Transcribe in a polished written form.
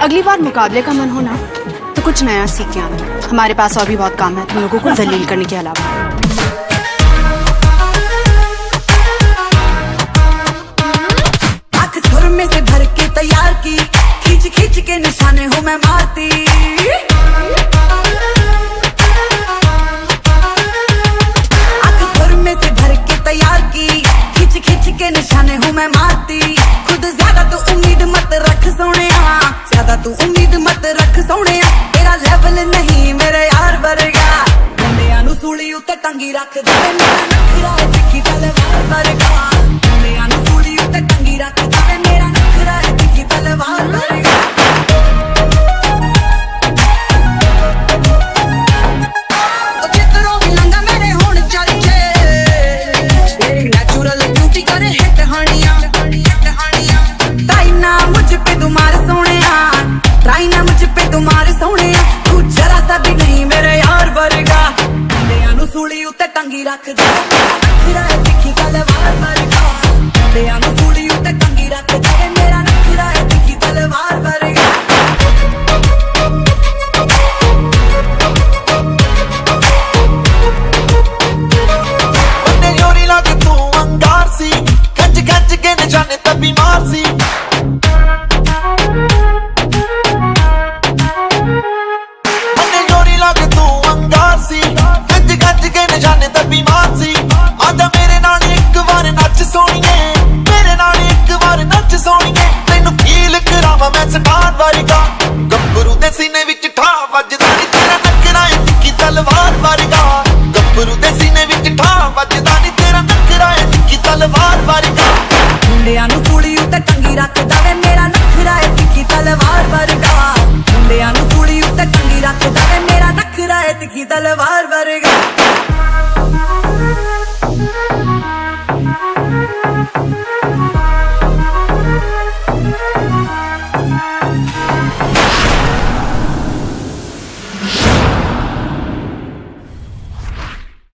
अगली बार मुकाबले का मन हो ना तो कुछ नया सीख के आना। हमारे पास और भी बहुत काम है तुम लोगों को जलील करने के अलावा। आँख सुर में से भर के तैयार की, खींच खींच के निशाने हूँ मैं मारती। आँख सुर में से भर के तैयार की, खींच खींच के निशाने हूँ मैं मारती। खुद ज्यादा तू उम्मीद मत रख सोनिया, ज्यादा तू उम्मीद मत रख सोनिया। तेरा लेवल नहीं मेरे यार वर्गा, मुंडियां नू सूली उत्ते टंगी रख दे। मेरा नखरा है तिखी तलवार वर्गा, मुंडियां नू सूली उत्ते टंगी रख दे। मेरा नखरा है तिखी तलवार वर्गा। जितरों भी लंगा मेरे होण चर्चे, मेरी नेचुरल ब्यूटी करे हिट हानियां। ट्राई ना मुझ पे तुम्हार सोनिया, ट्राई ना मुझ पे तुम्हार सोनिया। तू जरा सा भी नहीं मेरे यार वर्गा, मुंडियां नू सूली उत्ते टंगी रख दे। नखरा है तिखी तलवार वर्गा, मुंडियां नू सूली उत्ते टंगी रख दे। मेरा नखरा है तिखी तलवार वर्गा। उन्हें योरी लग तू अंगार सी, खच खच के निशाने तभी मार सी। उन्हें योरी लग तू अंगार सी, खच खच के निशाने तभी मार सी। आजा मेरे नाल एक बार नच सोनिए, मेरे नाल एक बार नच सोनिए। तैनू फील करावां मैं स्टार वर्गा, गब्बरू दे सीने विच ठा वजदा नी। तेरा नखरा है तिखी तलवार वर्गा, गब्बरू दे सीने विच ठा वजदा नी। तेरा नखरा है तिखी तलवार वर्गा। मुंडियां नू सूली उत्ते टंगी रख दे। मेरा नखरा है तिखी तलवार वर्गा, मुंडियां नू सूली उत्ते टंगी रख दे। मेरा नखरा है तिखी तलवार